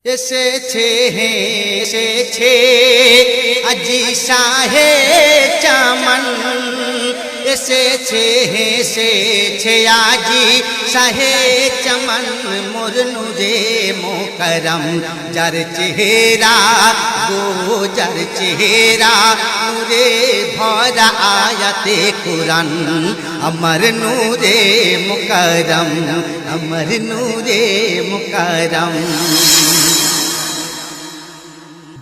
এসেছে এসেছে আজি শাহে চামন এসেছে এসেছে আজি শাহে চমন মোর নূরে মোকরম যার চেহারা গো যার চেহারা নূরে ভরা আয়াতে কুরআন আমার নূরে মুকরম আমার নূরে মুকরম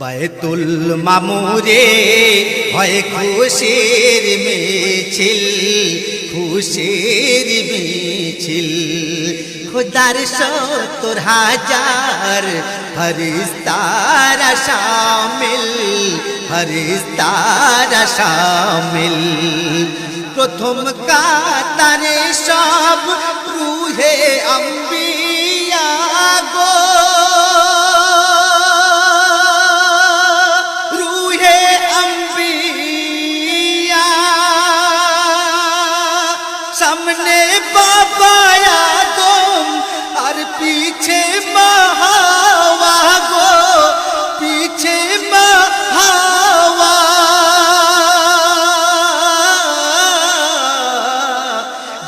বাইতুল মামুরে হয় খুশির মিছিল খুশির মিছিল খুদার ৭০,০০০ ফরিস্তারা শামিল ফরিস্তারা শামিল প্রথম কাতারে সব রূহে আম্বিয়া গো सामने बाबा आदम और पीछे हवा गो पीछे हवा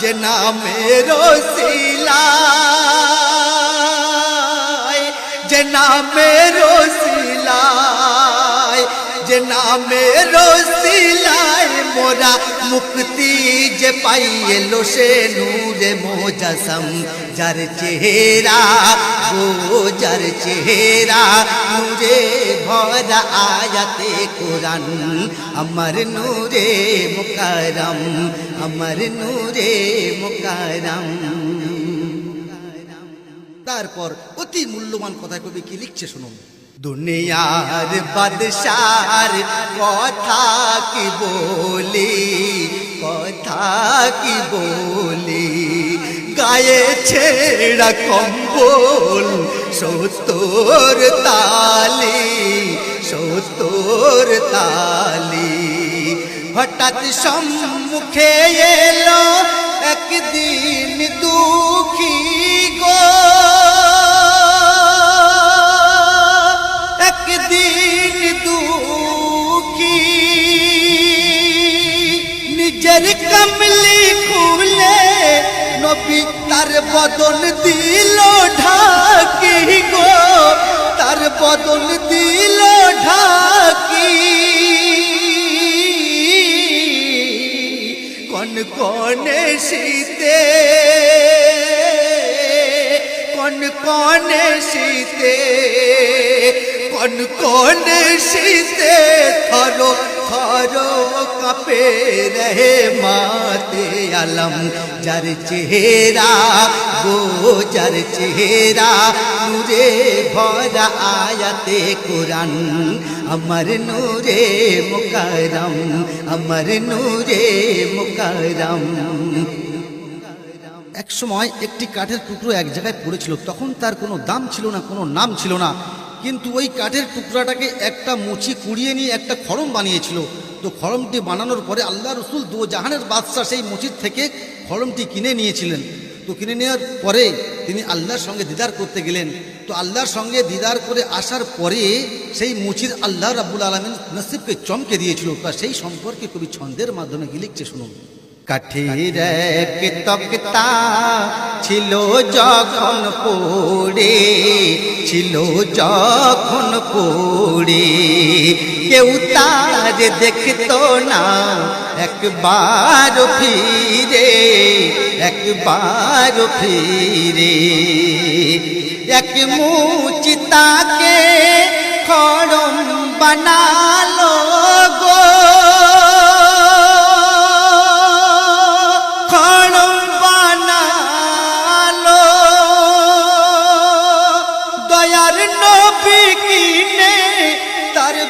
जना मेरो सिलाय जना मेरो सिलाय जना मेरो सिलाय मोरा मुक्ति जे पाइलो से नूरे मोजसम जार चेहरा गो जार चेहरा नूरे भरा आयते कुरान अमर नूरे मुकरम अमर नूरे मुकरम তারপর অতি মূল্যবান কথা কবি কি লিখছে শুনুন দুনিয়ার বাদশার কথা কি বলি গায়ে ছেড়া কম্বল ৭০ তালি হঠাৎ সম্মুখে এলো একদিন দুঃখী গো একদিন দুঃখী নিজের কমলি খুলে নবী তার বদন দিল ঢাকি গো তার বদন দিল ঢাকি কোন কোনে শীতে কোন কোনে শীতে কোন কোনে শীতে থরো থরো কাঁপে রহে মাতে আলম যার চেহারা গো যার চেহারা নূরে ভরা আয়াতে কুরআন আমার নূরে মুকরম আমার নূরে মুকরম এক সময় একটি কাঠের টুকরো এক জায়গায় পড়েছিল তখন তার কোনো দাম ছিল না কোনো নাম ছিল না কিন্তু ওই কাঠের টুকরাটাকে একটা মুচি কুড়িয়ে নিয়ে একটা খড়ম বানিয়েছিল তো খড়মটি বানানোর পরে আল্লাহ রসুল দো জাহানের বাদশাহ সেই মুচির থেকে খড়মটি কিনে নিয়েছিলেন তো কিনে নেওয়ার পরে তিনি আল্লাহর সঙ্গে দিদার করতে গেলেন তো আল্লাহর সঙ্গে দিদার করে আসার পরে সেই মুচির আল্লাহ রাব্বুল আলামিন নসিবকে চমকে দিয়েছিল তা সেই সম্পর্কে কবি ছন্দের মাধ্যমে কি লিখছে শুনুন কাঠের এক তক্তা ছিল যখন পড়ে ছিল যখন পড়ে কেউ তার দেখতো না একবার ফিরে একবার ফিরে এক মুচি তাকে খড়ম বানালো গো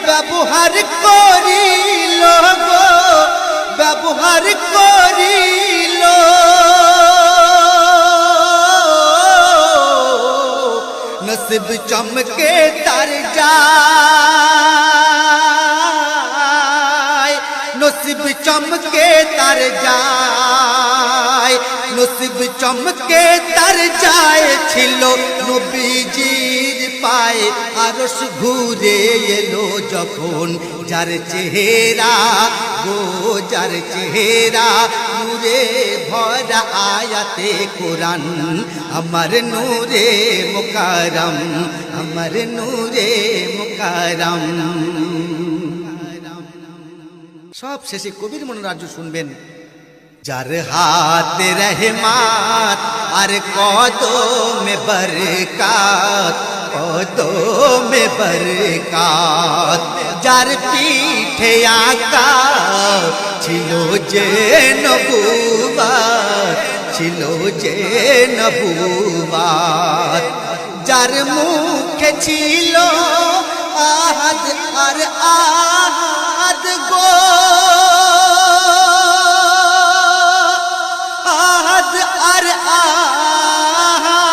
ব্যবহার করিল গো ব্যবহার করিল নসিব চমকে তার যায় নসিব চমকে তার যায় নসিব চমকে তার যায় ছিল নবীজির পায় আরশ ঘুরে এলো যখন, যার চেহারা গো যার চেহারা নূরে ভরা আয়াতে কোরআন, আমার নূরে মুকাররম, আমার নূরে মুকাররম। সব শেষে কবির মনোরাজ্য শুনবেন। যার হাত রহমত আর কদমে বরকত, কদমে বরকত, যার পিঠে আকা ছিল যে নবুবত, ছিল যে নবুবত, যার মুখে ছিল আহাদ আর আহাদ গো, আহাদ আর আহাদ,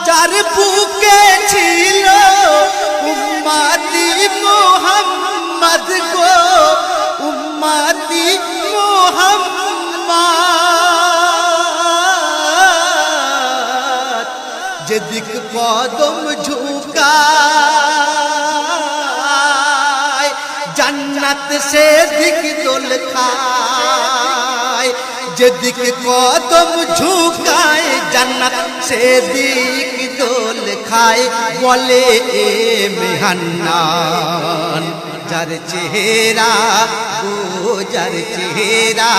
যার বুকে ছিল উম্মতি মুহাম্মদ গো, উম্মতি মুহাম্মদ, যেদিক কদম ঝুঁকায় জান্নাত সে দিক দোল খায়, যেদিক কদম ঝুঁকায় জান্নাত সে দিক দোল খায়, বলে এ মেহান্নান, যার চেহারা ও যার চেহারা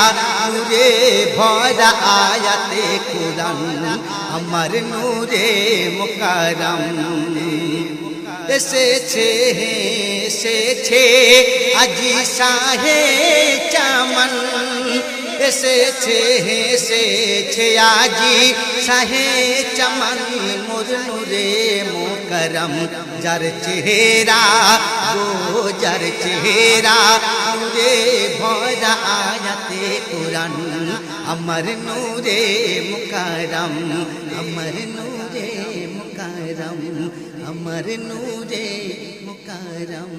নূরে ভরা আয়াতে কোরআন, আমার নূরে মুকাররম। এসেছে এসেছে আজি শাহে চামন, এসেছে এসেছে আজি শাহে চমন, মোর নূরে মুকাররম, যার চেহারা গো যার চেহারা নূরে ভরা আয়াতে কোরআন, আমার নূরে মুকাররম, আমার নূরে মুকাররম, আমার নূরে মুকাররম।